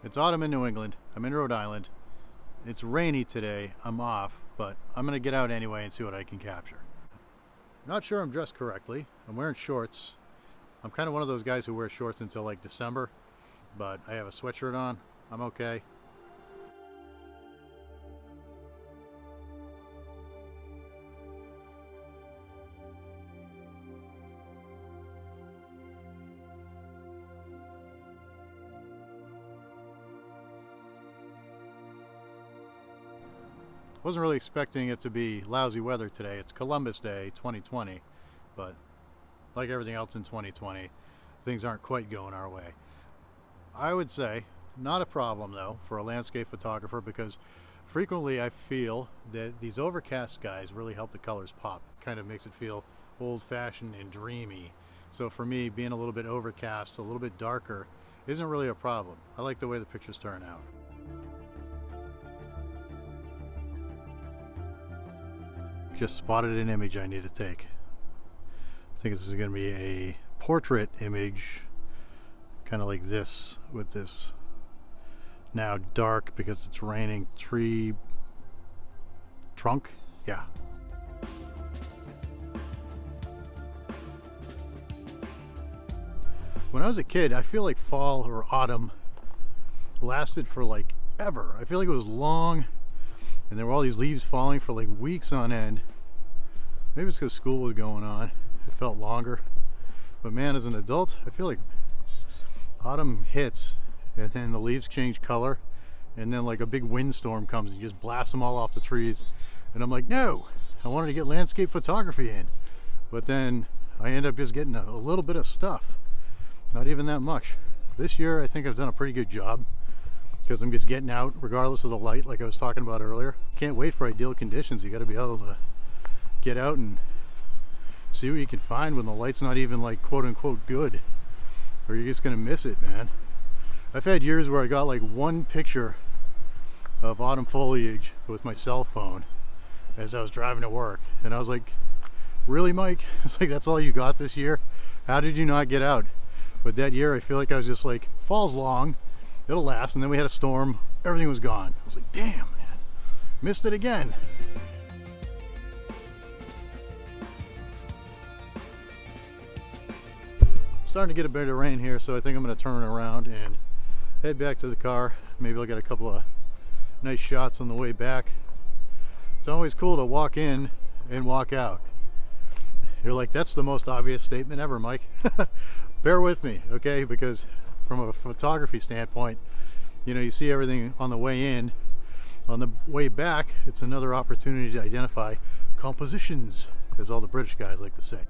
It's autumn in New England. I'm in Rhode Island. It's rainy today. I'm off, but I'm gonna get out anyway and see what I can capture. Not sure I'm dressed correctly. I'm wearing shorts. I'm kind of one of those guys who wear shorts until like December, but I have a sweatshirt on. I'm okay. Wasn't really expecting it to be lousy weather today. It's Columbus Day 2020, but like everything else in 2020, things aren't quite going our way. I would say not a problem though for a landscape photographer, because frequently I feel that these overcast skies really help the colors pop. Kind of makes it feel old-fashioned and dreamy. So for me, being a little bit overcast, a little bit darker, isn't really a problem. I like the way the pictures turn out. Just spotted an image I need to take. I think this is going to be a portrait image, kind of like this, with this now dark because it's raining tree trunk. Yeah. When I was a kid, I feel like fall or autumn lasted for like ever. I feel like it was long, and there were all these leaves falling for like weeks on end. Maybe it's because school was going on. It felt longer. But man, as an adult, I feel like autumn hits and then the leaves change color, and then like a big windstorm comes and just blasts them all off the trees. And I'm like, no, I wanted to get landscape photography in. But then I end up just getting a little bit of stuff. Not even that much. This year, I think I've done a pretty good job, because I'm just getting out regardless of the light, like I was talking about earlier. Can't wait for ideal conditions. You got to be able to get out and see what you can find when the light's not even like quote unquote good, or you're just gonna miss it, man. I've had years where I got like one picture of autumn foliage with my cell phone as I was driving to work, and I was like, really, Mike? It's like, that's all you got this year? How did you not get out? But that year I feel like I was just like, fall's long, it'll last, and then we had a storm, everything was gone. I was like, damn, man, missed it again. Starting to get a bit of rain here, so I think I'm going to turn around and head back to the car. Maybe I'll get a couple of nice shots on the way back. It's always cool to walk in and walk out. You're like, that's the most obvious statement ever, Mike. Bear with me, okay? Because from a photography standpoint, you know, you see everything on the way in. On the way back, it's another opportunity to identify compositions, as all the British guys like to say.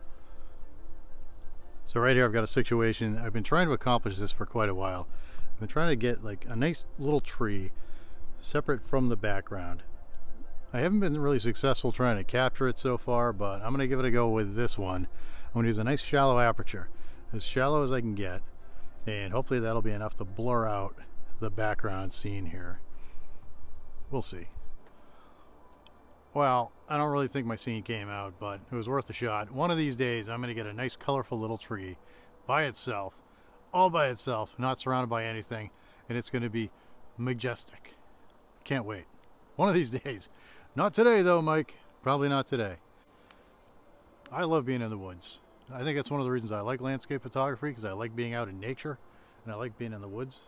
So right here I've got a situation. I've been trying to accomplish this for quite a while. I've been trying to get like a nice little tree separate from the background. I haven't been really successful trying to capture it so far, but I'm going to give it a go with this one. I'm going to use a nice shallow aperture, as shallow as I can get, and hopefully that'll be enough to blur out the background scene here. We'll see. Well, I don't really think my scene came out, but it was worth a shot. One of these days, I'm going to get a nice, colorful little tree by itself, all by itself, not surrounded by anything, and it's going to be majestic. Can't wait. One of these days. Not today, though, Mike. Probably not today. I love being in the woods. I think that's one of the reasons I like landscape photography, because I like being out in nature, and I like being in the woods.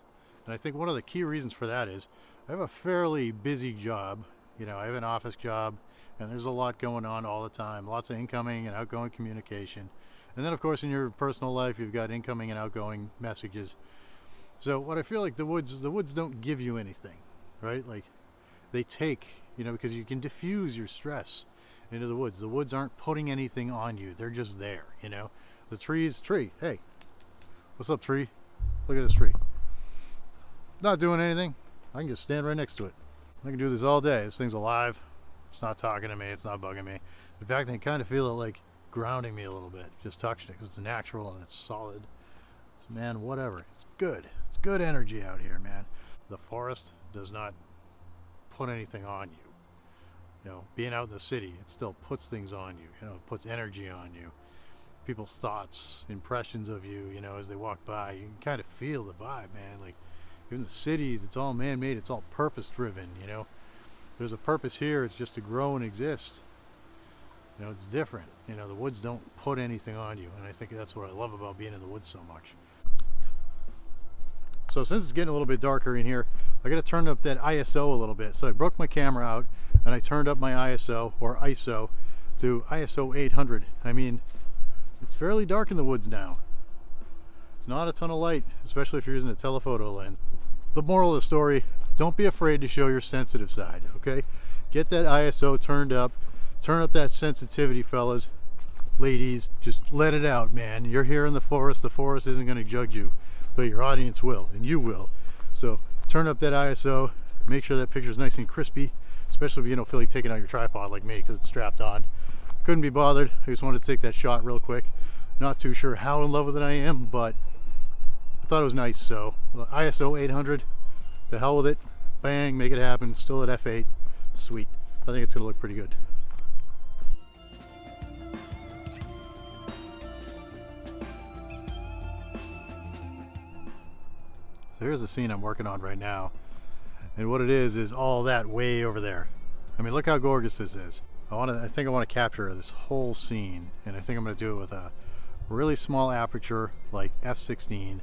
And I think one of the key reasons for that is I have a fairly busy job. You know, I have an office job, and there's a lot going on all the time. Lots of incoming and outgoing communication. And then, of course, in your personal life, you've got incoming and outgoing messages. So what I feel like the woods don't give you anything, right? Like, they take, you know, because you can diffuse your stress into the woods. The woods aren't putting anything on you. They're just there, you know. The tree, hey, what's up, tree? Look at this tree. Not doing anything. I can just stand right next to it. I can do this all day. This thing's alive. It's not talking to me. It's not bugging me. In fact, I kind of feel it like grounding me a little bit, just touching it, because it's natural and it's solid. It's, man, whatever. It's good. It's good energy out here, man. The forest does not put anything on you. You know, being out in the city, it still puts things on you. You know, it puts energy on you. People's thoughts, impressions of you, you know, as they walk by, you can kind of feel the vibe, man. Like, Even the cities, it's all man-made, it's all purpose-driven, you know. There's a purpose here, it's just to grow and exist. You know, it's different. You know, the woods don't put anything on you, and I think that's what I love about being in the woods so much. So since it's getting a little bit darker in here, I gotta turn up that ISO a little bit. So I broke my camera out and I turned up my ISO, or ISO, to ISO 800. I mean, it's fairly dark in the woods now. It's not a ton of light, especially if you're using a telephoto lens. The moral of the story, don't be afraid to show your sensitive side, okay? Get that ISO turned up, turn up that sensitivity, fellas, ladies, just let it out, man. You're here in the forest isn't gonna judge you, but your audience will, and you will. So turn up that ISO, make sure that picture is nice and crispy, especially if you don't feel like taking out your tripod like me because it's strapped on. Couldn't be bothered, I just wanted to take that shot real quick. Not too sure how in love with it I am, but I thought it was nice. So ISO 800, the hell with it, bang, make it happen. Still at f8, sweet. I think it's gonna look pretty good. So here's the scene I'm working on right now, and what it is all that way over there. I mean, look how gorgeous this is. I think I want to capture this whole scene, and I think I'm going to do it with a really small aperture like f16,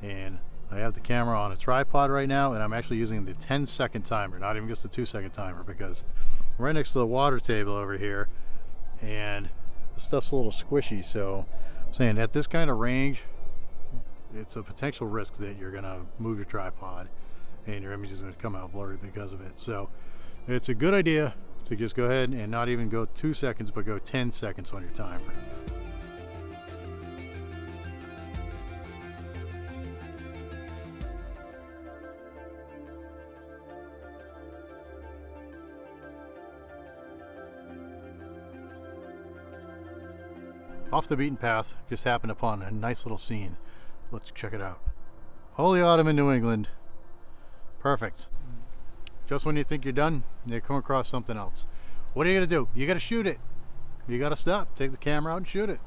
and I have the camera on a tripod right now, and I'm actually using the 10-second timer, not even just the 2-second timer, because I'm right next to the water table over here, and the stuff's a little squishy. So I'm saying at this kind of range, it's a potential risk that you're going to move your tripod and your image is going to come out blurry because of it. So it's a good idea to just go ahead and not even go 2 seconds, but go 10 seconds on your timer. Off the beaten path, just happened upon a nice little scene. Let's check it out. Holy autumn in New England. Perfect. Just when you think you're done, you come across something else. What are you gonna do? You gotta shoot it. You gotta stop, take the camera out and shoot it.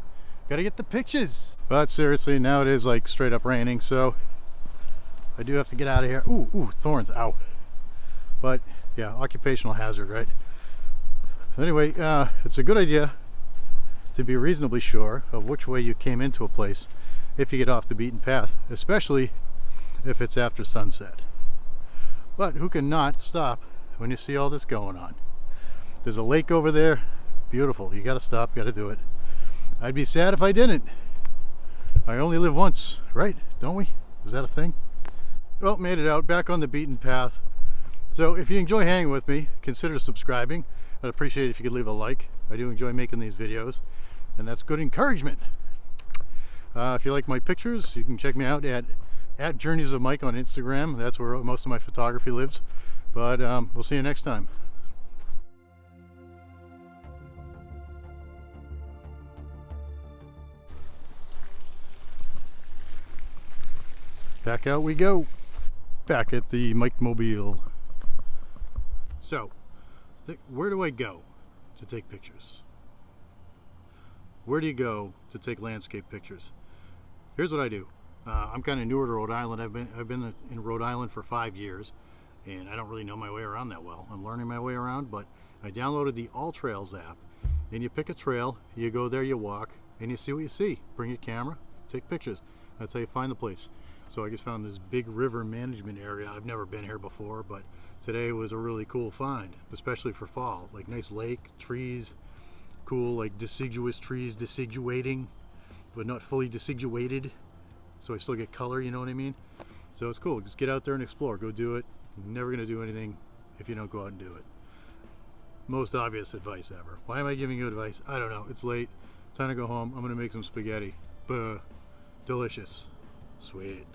Gotta get the pictures. But seriously, now it is like straight up raining, so I do have to get out of here. Ooh, thorns, ow. But yeah, occupational hazard, right? Anyway, it's a good idea to be reasonably sure of which way you came into a place if you get off the beaten path, especially if it's after sunset. But who can not stop when you see all this going on? There's a lake over there, beautiful. You gotta stop, gotta do it. I'd be sad if I didn't. I only live once, right? Don't we? Is that a thing? Well, made it out, back on the beaten path. So if you enjoy hanging with me, consider subscribing. I'd appreciate it if you could leave a like. I do enjoy making these videos, and that's good encouragement. If you like my pictures, you can check me out at Journeys of Mike on Instagram. That's where most of my photography lives. But we'll see you next time. Back out we go. Back at the Mike Mobile. So, where do I go to take pictures? Where do you go to take landscape pictures? Here's what I do. I'm kind of newer to Rhode Island. I've been in Rhode Island for 5 years, and I don't really know my way around that well. I'm learning my way around, but I downloaded the All Trails app, and you pick a trail, you go there, you walk, and you see what you see. Bring your camera, take pictures. That's how you find the place. So I just found this big river management area. I've never been here before, but today was a really cool find, especially for fall. Like nice lake, trees, cool like deciduous trees deciduating, but not fully deciduated, so I still get color, you know what I mean? So it's cool. Just get out there and explore. Go do it. You're never going to do anything if you don't go out and do it. Most obvious advice ever. Why am I giving you advice? I don't know. It's late. Time to go home. I'm going to make some spaghetti. Delicious. Sweet.